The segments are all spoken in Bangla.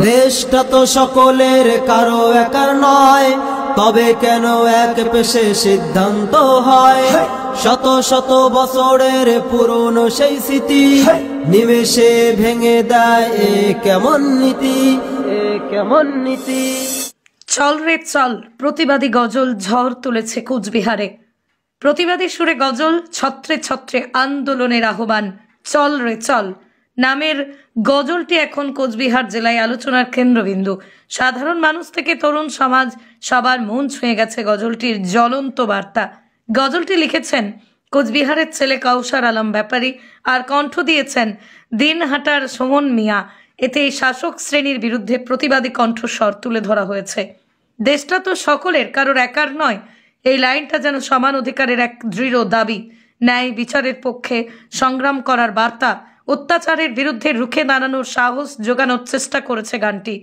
দেশটা তো সকলের কারো একার নয়, তবে কেন এক পেশে সিদ্ধান্ত হয়? শত শত বছরের পুরনো সেই স্মৃতি নিমেষে ভেঙে দেয় এ কেমন নীতি, এ কেমন নীতি। চল রে চল প্রতিবাদী গজল ঝড় তুলেছে কোচবিহারে। প্রতিবাদী সুরে গজল, ছত্রে ছত্রে আন্দোলনের আহ্বান। চল রে চল নামের গজলটি এখন কোচবিহার জেলায় আলোচনার কেন্দ্রবিন্দু। সাধারণ মানুষ থেকে তরুণ সমাজ সবার মন ছুঁয়ে গেছে গজলটির জ্বলন্ত বার্তা। গজলটি লিখেছেন কোচবিহারের ছেলে কাউসার আলম ব্যাপারী আর কণ্ঠ দিয়েছেন দিনহাটার সুমন মিয়া। এতে শাসক শ্রেণীর বিরুদ্ধে প্রতিবাদী কণ্ঠস্বর তুলে ধরা হয়েছে। দেশটা তো সকলের, কারোর একার নয়, এই লাইনটা যেন সমান অধিকারের এক দৃঢ় দাবি, ন্যায় বিচারের পক্ষে সংগ্রাম করার বার্তা, অত্যাচারের বিরুদ্ধে রুখে দাঁড়ানোর সাহস জোগানোর চেষ্টা করেছে গানটি।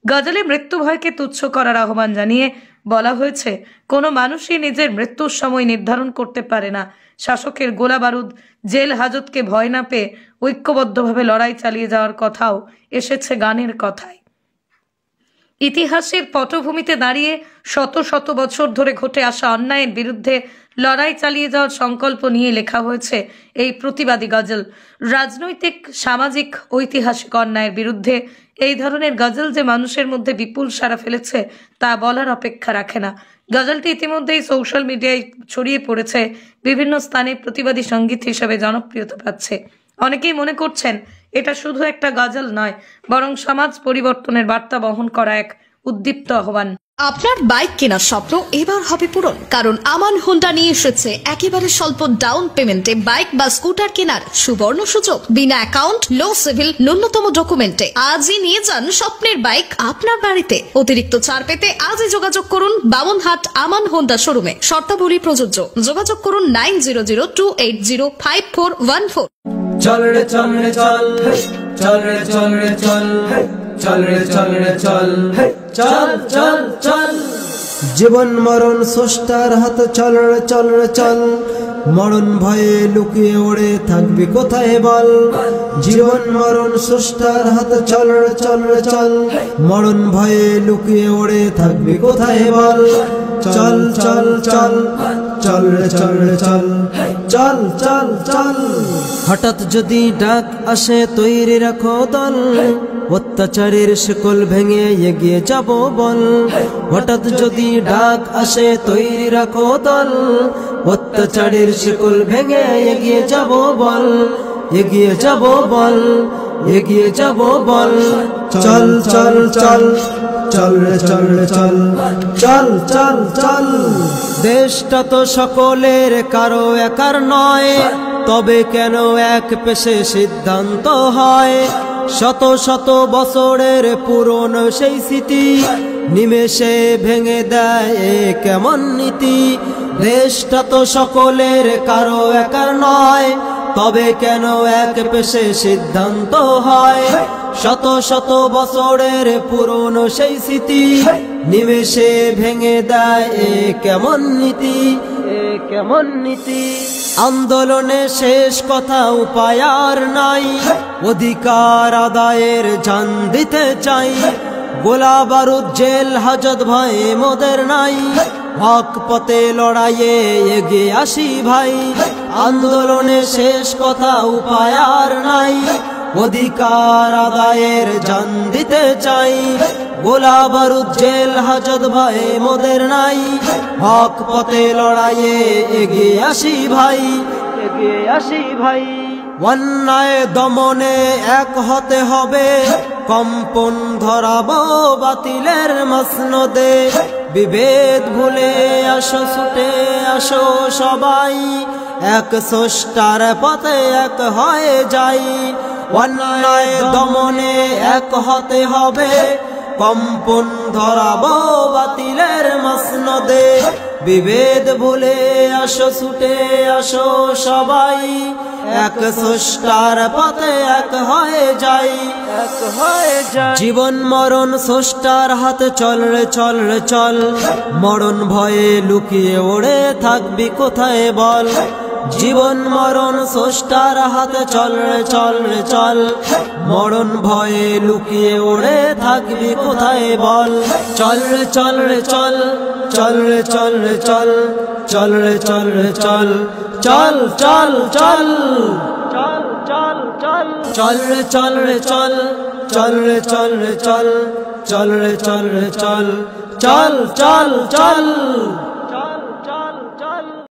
গজলে মৃত্যু ভয়কে তুচ্ছ করার আহ্বান জানিয়ে বলা হয়েছে, কোনো মানুষই নিজের মৃত্যুর সময় নির্ধারণ করতে পারে না। শাসকের গোলা বারুদ, জেল হাজতকে ভয় না পেয়ে ঐক্যবদ্ধভাবে লড়াই চালিয়ে যাওয়ার কথাও এসেছে গানের কথায়। ইতিহাসের পটভূমিতে দাঁড়িয়ে শত শত বছর ধরে ঘটে আসা অন্যায়ের বিরুদ্ধে লড়াই চালিয়ে যাওয়ার সংকল্প নিয়ে লেখা হয়েছে এই প্রতিবাদী গজল। রাজনৈতিক, সামাজিক, ঐতিহাসিক অন্যায়ের বিরুদ্ধে এই ধরনের গজল যে মানুষের মধ্যে বিপুল সাড়া ফেলেছে তা বলার অপেক্ষা রাখে না। গজলটি ইতিমধ্যেই সোশ্যাল মিডিয়ায় ছড়িয়ে পড়েছে, বিভিন্ন স্থানে প্রতিবাদী সঙ্গীত হিসেবে জনপ্রিয়তা পাচ্ছে। অনেকেই মনে করছেন এটা শুধু একটা গজল নয়, বরং সমাজ পরিবর্তনের বার্তা বহন করা এক উদ্দীপ্ত আহ্বান। আপনার বাইক কেনার স্বপ্ন এবার হবে পূরণ, কারণ আমান হোন্ডা নিয়ে এসেছে একেবারে স্বল্প ডাউন পেমেন্টে বাইক বা স্কুটার কেনার সুবর্ণ সুযোগ। বিনা অ্যাকাউন্ট, লো সিভিল, ন্যূনতম ডকুমেন্টে আজই নিয়ে যান স্বপ্নের বাইক আপনার বাড়িতে। অতিরিক্ত ছাড় পেতে আজই যোগাযোগ করুন বামনহাট আমান হোন্ডা শোরুমে। শর্তাবলী প্রযোজ্য। যোগাযোগ করুন 9002805414। চল রে চল রে চল, চল রে চল রে চল, চল রে চল রে চল, চল চল চল। জীবন মরণ স্রষ্টার হাতে, চল রে চল রে চল। মরণ ভয়ে লুকিয়ে ওড়ে থাকবি কোথায় বল? জীবন মরণ স্রষ্টার হাতে, চল রে চল রে চল। মরণ ভয়ে লুকিয়ে ওড়ে থাকবি কোথায় বল? চল চল চল, চল রে চল রে চল, চল চল চল। হঠাৎ যদি ডাক আসে তৈরি রাখো দল, অত্যাচারের শিকল ভেঙে এগিয়ে যাব বল। হঠাৎ যদি ডাক আসে তৈরি রাখো দল, অত্যাচারের শিকল ভেঙে এগিয়ে যাব বল, এগিয়ে যাব বল, এগিয়ে যাব বল। চল চল চল, চল রে চল রে চল, চল চল চল। দেশটা তো সকলের, কারো একার নয়, তবে কেন এক পেশে সিদ্ধান্ত হয়? শত শত বছরের পুরনো সেই স্মৃতি নিমেষে ভেঙে দেয় এ কেমন নীতি। দেশটা তো সকলের, কারো একার নয়, তবে কেন এক পেশে সিদ্ধান্ত হয়? শত শত বছরের পুরনো সেই স্মৃতি নিমেষে ভেঙে দেয় এ কেমন নীতি, এ কেমন নীতি। আন্দোলনে শেষ কথা উপায় আর নাই, অধিকার আদায়ের জান দিতে চাই। গোলা বারুদ, জেল হাজত ভয়ে মোদের নাই, হক পথে লড়াইয়ে এগিয়ে আসি ভাই। আন্দোলনে শেষ কথা উপায় আর নাই, অধিকার আদায়ের জান দিতে চাই। গোলা বারুদ, জেল হাজত ভয়ে মোদের নাই, হক পথে লড়াইয়ে এগিয়ে আসি ভাই, এগিয়ে আসি ভাই। অন্যায় দমনে এক হতে হবে, কম্পন ধরাবো বাতিলের মসনদে। বিভেদ ভুলে আসো, ছুটে আসো সবাই, এক স্রষ্টার পথে এক হয়ে যাই। অন্যায় দমনে এক হতে হবে, কম্পন ধরাবো বাতিলের মসনদে। বিভেদ ভুলে আসো, ছুটে আসো সবাই, এক স্রষ্টার পথে এক হয়ে যাই, এক হয়ে যাই। জীবন মরণ স্রষ্টার হাতে, চল রে চল রে চল। মরণ ভয়ে লুকিয়ে ওড়ে থাকবি কোথায় বল? জীবন মরণ স্রষ্টার হাতে, চল রে চল রে চল। মরণ ভয়ে লুকিয়ে ওড়ে থাকবি কোথায় বল। চল রে চল রে চল, চল রে চল রে চল, চল রে চল রে চল, চল চল চল, চল চল চল, চল রে চল রে চল, চল রে চল রে চল, চল রে চল রে চল, চল চল চল।